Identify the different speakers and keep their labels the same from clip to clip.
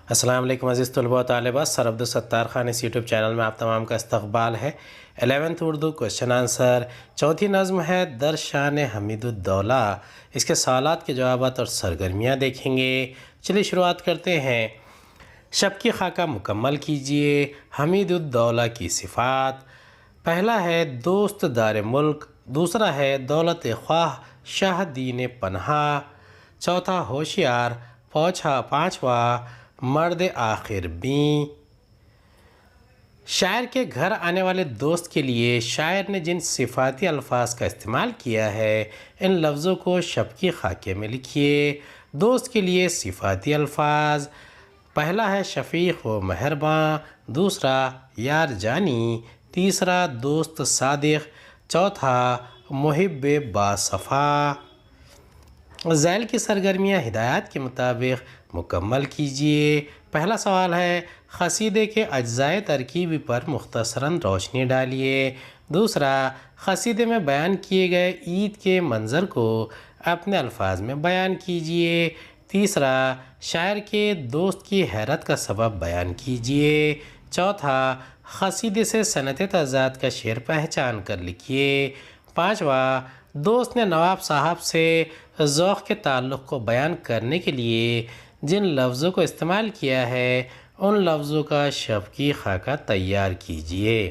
Speaker 1: السلام علیکم عزیز طلباء و طالبات، سر عبدالستار خان اس یوٹیوب چینل میں آپ تمام کا استقبال ہے۔ 11th اردو کوشچن آنسر چوتھی نظم ہے در شان حمید الدولہ۔ اس کے سوالات کے جوابات اور سرگرمیاں دیکھیں گے۔ چلیے شروعات کرتے ہیں۔ شب کی خاکہ مکمل کیجئے، حمید الدولہ کی صفات۔ پہلا ہے دوست دار ملک، دوسرا ہے دولت خواہ شاہ دین پنہا، چوتھا ہوشیار، پانچواں مرد آخر بیں۔ شاعر کے گھر آنے والے دوست کے لیے شاعر نے جن صفاتی الفاظ کا استعمال کیا ہے ان لفظوں کو شب کی خاکے میں لکھیے۔ دوست کے لیے صفاتی الفاظ، پہلا ہے شفیق و مہرباں، دوسرا یار جانی، تیسرا دوست صادق، چوتھا محب باصفا۔ ذیل کی سرگرمیاں ہدایات کے مطابق مکمل کیجیے۔ پہلا سوال ہے قصیدے کے اجزائے ترکیبی پر مختصراً روشنی ڈالیے۔ دوسرا، قصیدے میں بیان کیے گئے عید کے منظر کو اپنے الفاظ میں بیان کیجیے۔ تیسرا، شاعر کے دوست کی حیرت کا سبب بیان کیجیے۔ چوتھا، قصیدے سے صنعت تضاد کا شعر پہچان کر لکھیے۔ پانچواں، دوست نے نواب صاحب سے ذوق کے تعلق کو بیان کرنے کے لیے جن لفظوں کو استعمال کیا ہے ان لفظوں کا شب کی خاکہ تیار کیجیے۔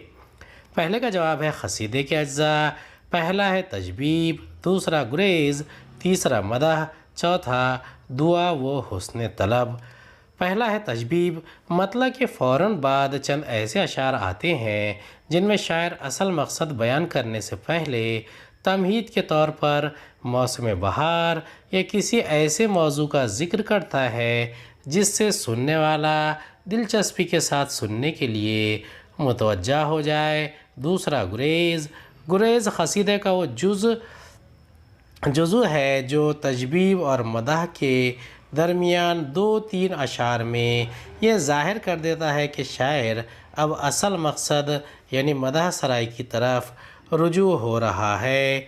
Speaker 1: پہلے کا جواب ہے قصیدے کے اجزاء، پہلا ہے تجبیب، دوسرا گریز، تیسرا مدح، چوتھا دعا و حسن طلب۔ پہلا ہے تجبیب، مطلب کہ فوراً بعد چند ایسے اشعار آتے ہیں جن میں شاعر اصل مقصد بیان کرنے سے پہلے تمہید کے طور پر موسم بہار یا کسی ایسے موضوع کا ذکر کرتا ہے جس سے سننے والا دلچسپی کے ساتھ سننے کے لیے متوجہ ہو جائے۔ دوسرا گریز، گریز قصیدے کا وہ جزء ہے جو تجبیب اور مدح کے درمیان 2-3 اشعار میں یہ ظاہر کر دیتا ہے کہ شاعر اب اصل مقصد یعنی مدح سرائی کی طرف رجوع ہو رہا ہے۔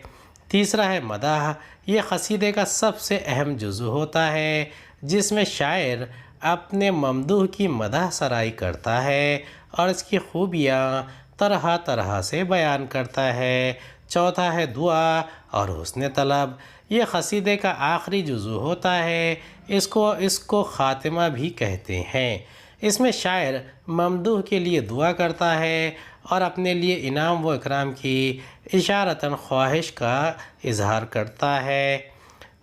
Speaker 1: تیسرا ہے مدح، یہ قصیدے کا سب سے اہم جزء ہوتا ہے جس میں شاعر اپنے ممدوح کی مدح سرائی کرتا ہے اور اس کی خوبیاں طرح طرح سے بیان کرتا ہے۔ چوتھا ہے دعا اور حسن طلب، یہ قصیدے کا آخری جزء ہوتا ہے، اس کو خاتمہ بھی کہتے ہیں۔ اس میں شاعر ممدوح کے لیے دعا کرتا ہے اور اپنے لیے انعام و اکرام کی اشارتاً خواہش کا اظہار کرتا ہے۔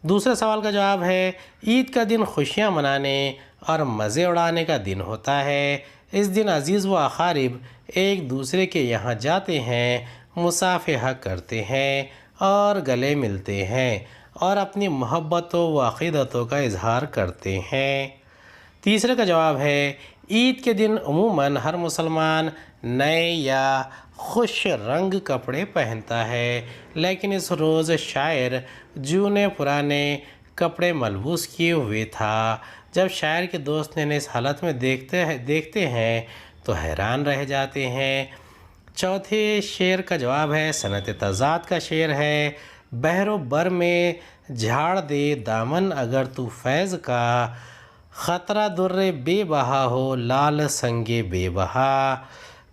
Speaker 1: دوسرے سوال کا جواب ہے عید کا دن خوشیاں منانے اور مزے اڑانے کا دن ہوتا ہے۔ اس دن عزیز و اقارب ایک دوسرے کے یہاں جاتے ہیں، مصافحہ کرتے ہیں اور گلے ملتے ہیں اور اپنی محبتوں و عقیدتوں کا اظہار کرتے ہیں۔ تیسرے کا جواب ہے عید کے دن عموماً ہر مسلمان نئے یا خوش رنگ کپڑے پہنتا ہے، لیکن اس روز شاعر جونے پرانے کپڑے ملبوس کیے ہوئے تھا۔ جب شاعر کے دوست انہیں اس حالت میں دیکھتے ہیں تو حیران رہ جاتے ہیں۔ چوتھے شعر کا جواب ہے صنعت تضاد کا شعر ہے۔ بحر و بر میں جھاڑ دے دامن اگر تو فیض کا، خطرہ در بے بہا ہو لال سنگ بے بہا۔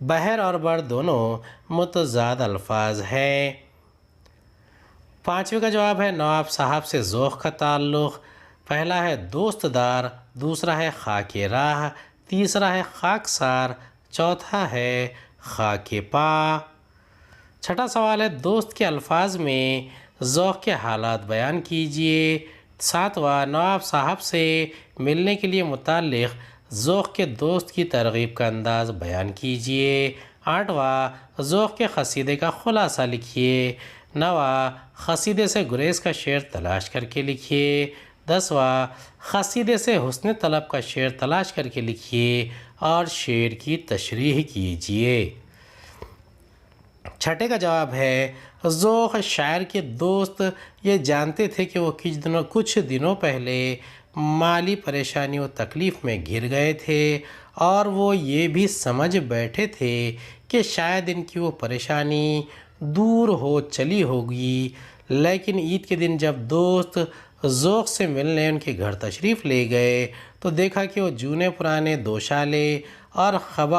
Speaker 1: بحر اور بر دونوں متضاد الفاظ ہیں۔ پانچویں کا جواب ہے نواب صاحب سے ذوق کا تعلق، پہلا ہے دوست دار، دوسرا ہے خاک راہ، تیسرا ہے خاکسار، چوتھا ہے خاک پا۔ چھٹا سوال ہے دوست کے الفاظ میں ذوق کے حالات بیان کیجیے۔ ساتواں، نواب صاحب سے ملنے کے لیے متعلق ذوق کے دوست کی ترغیب کا انداز بیان کیجیے۔ آٹھواں، ذوق کے قصیدے کا خلاصہ لکھیے۔ نواں، قصیدے سے گریز کا شعر تلاش کر کے لکھیے۔ دسواں، قصیدے سے حسن طلب کا شعر تلاش کر کے لکھیے اور شعر کی تشریح کیجیے۔ چھٹے کا جواب ہے ذوق شاعر کے دوست یہ جانتے تھے کہ وہ کچھ دنوں پہلے مالی پریشانی و تکلیف میں گھر گئے تھے اور وہ یہ بھی سمجھ بیٹھے تھے کہ شاید ان کی وہ پریشانی دور ہو چلی ہوگی، لیکن عید کے دن جب دوست ذوق سے ملنے ان کے گھر تشریف لے گئے تو دیکھا کہ وہ جونے پرانے دوشالے اور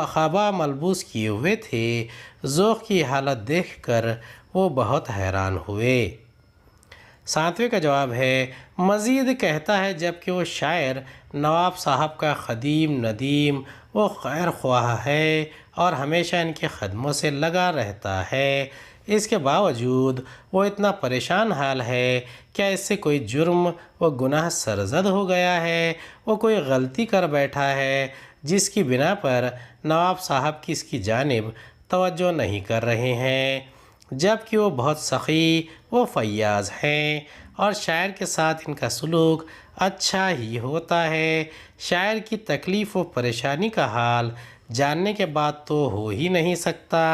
Speaker 1: خبا ملبوس کیے ہوئے تھے۔ ذوق کی حالت دیکھ کر وہ بہت حیران ہوئے۔ 7ویں کا جواب ہے، مزید کہتا ہے جب کہ وہ شاعر نواب صاحب کا قدیم ندیم وہ خیر خواہ ہے اور ہمیشہ ان کے خدموں سے لگا رہتا ہے، اس کے باوجود وہ اتنا پریشان حال ہے۔ کیا اس سے کوئی جرم و گناہ سرزد ہو گیا ہے؟ وہ کوئی غلطی کر بیٹھا ہے جس کی بنا پر نواب صاحب کی اس کی جانب توجہ نہیں کر رہے ہیں، جبکہ وہ بہت سخی و فیاض ہیں اور شاعر کے ساتھ ان کا سلوک اچھا ہی ہوتا ہے۔ شاعر کی تکلیف و پریشانی کا حال جاننے کے بعد تو ہو ہی نہیں سکتا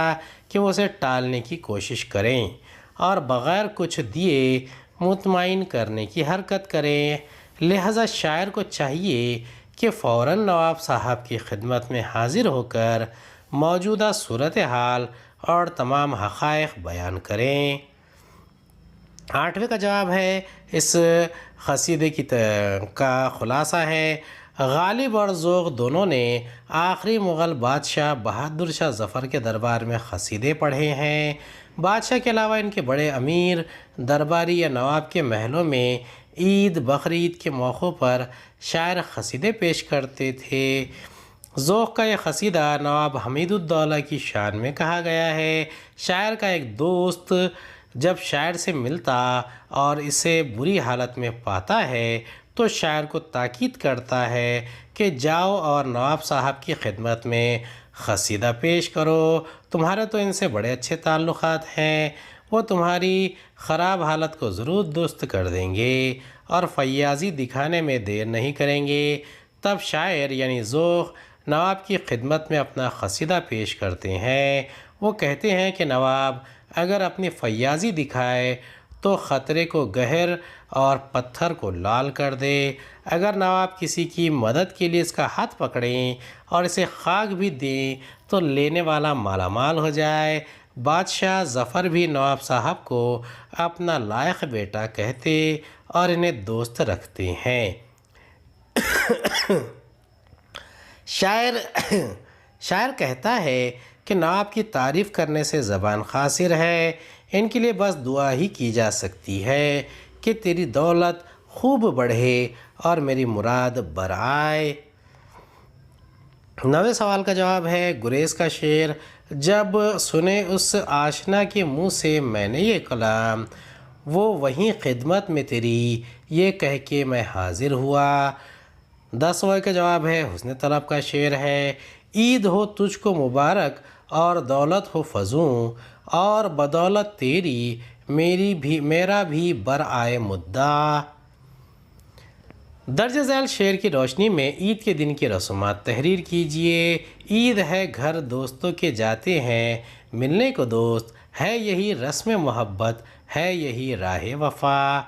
Speaker 1: کہ وہ اسے ٹالنے کی کوشش کریں اور بغیر کچھ دیے مطمئن کرنے کی حرکت کریں۔ لہذا شاعر کو چاہیے کہ فوراً نواب صاحب کی خدمت میں حاضر ہو کر موجودہ صورتحال اور تمام حقائق بیان کریں۔ 8ویں کا جواب ہے، اس قصیدے کا خلاصہ ہے، غالب اور ذوق دونوں نے آخری مغل بادشاہ بہادر شاہ ظفر کے دربار میں قصیدے پڑھے ہیں۔ بادشاہ کے علاوہ ان کے بڑے امیر درباری یا نواب کے محلوں میں عید بقرعید کے موقعوں پر شاعر قصیدے پیش کرتے تھے۔ ذوق کا یہ قصیدہ نواب حمید الدولہ کی شان میں کہا گیا ہے۔ شاعر کا ایک دوست جب شاعر سے ملتا اور اسے بری حالت میں پاتا ہے تو شاعر کو تاکید کرتا ہے کہ جاؤ اور نواب صاحب کی خدمت میں قصیدہ پیش کرو، تمہارے تو ان سے بڑے اچھے تعلقات ہیں، وہ تمہاری خراب حالت کو ضرور درست کر دیں گے اور فیاضی دکھانے میں دیر نہیں کریں گے۔ تب شاعر یعنی ذوق نواب کی خدمت میں اپنا قصیدہ پیش کرتے ہیں۔ وہ کہتے ہیں کہ نواب اگر اپنی فیاضی دکھائے تو خطرے کو گہر اور پتھر کو لال کر دے، اگر نواب کسی کی مدد کے لیے اس کا ہاتھ پکڑیں اور اسے خاک بھی دیں تو لینے والا مالا مال ہو جائے۔ بادشاہ ظفر بھی نواب صاحب کو اپنا لائق بیٹا کہتے اور انہیں دوست رکھتے ہیں۔ شاعر کہتا ہے کہ نواب کی تعریف کرنے سے زبان قاصر ہے، ان کے لیے بس دعا ہی کی جا سکتی ہے کہ تیری دولت خوب بڑھے اور میری مراد برآئے۔ 9ویں سوال کا جواب ہے، گریز کا شعر، جب سنے اس آشنا کے منہ سے میں نے یہ کلام، وہ وہیں خدمت میں تیری یہ کہہ کے میں حاضر ہوا۔ 10واں کا جواب ہے، حسن طلب کا شعر ہے، عید ہو تجھ کو مبارک اور دولت ہو فزوں، اور بدولت تیری میرا بھی برآئے مدعا۔ درج ذیل شعر کی روشنی میں عید کے دن کی رسومات تحریر کیجیے۔ عید ہے گھر دوستوں کے جاتے ہیں ملنے کو دوست، ہے یہی رسم محبت، ہے یہی راہ وفا۔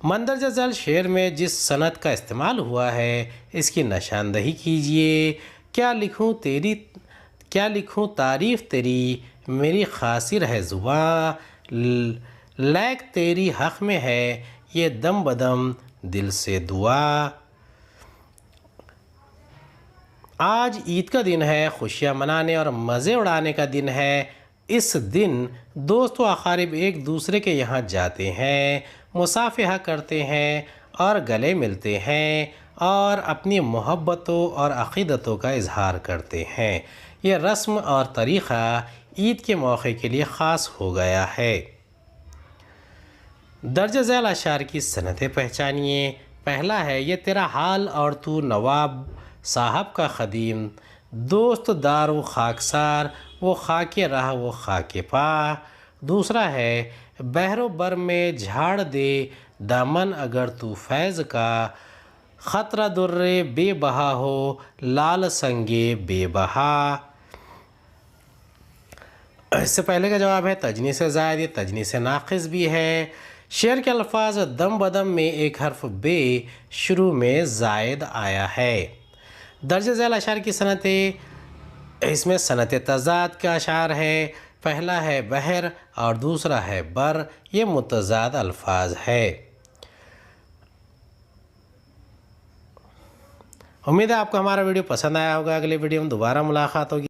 Speaker 1: مندرجہ ذیل شعر میں جس صنعت کا استعمال ہوا ہے اس کی نشاندہی کیجیے۔ کیا لکھوں تعریف تیری، میری قاصر ہے زباں، لیک تیری حق میں ہے یہ دم بدم دل سے دعا۔ آج عید کا دن ہے، خوشیاں منانے اور مزے اڑانے کا دن ہے۔ اس دن دوست و اقارب ایک دوسرے کے یہاں جاتے ہیں، مصافحہ کرتے ہیں اور گلے ملتے ہیں اور اپنی محبتوں اور عقیدتوں کا اظہار کرتے ہیں۔ یہ رسم اور طریقہ عید کے موقع کے لیے خاص ہو گیا ہے۔ درج ذیل اشعار کی صنعتیں پہچانیے۔ پہلا ہے، یہ تیرا حال اور تو نواب صاحب کا خدیم، دوست دار و خاکسار، وہ خاک راہ وہ خاک پا۔ دوسرا ہے، بحر و بر میں جھاڑ دے دامن اگر تو فیض کا، خطرہ در بے بہا ہو لال سنگے بے بہا۔ اس سے پہلے کا جواب ہے تجنیس زائد، یہ تجنیس ناقص بھی ہے۔ شعر کے الفاظ دم بدم میں ایک حرف بے شروع میں زائد آیا ہے۔ درج ذیل اشعار کی صنعتیں، اس میں صنعت تضاد کا اشعار ہے۔ پہلا ہے بحر اور دوسرا ہے بر، یہ متضاد الفاظ ہے۔ امید ہے آپ کو ہمارا ویڈیو پسند آیا ہوگا. اگلے ویڈیو میں دوبارہ ملاقات ہوگی.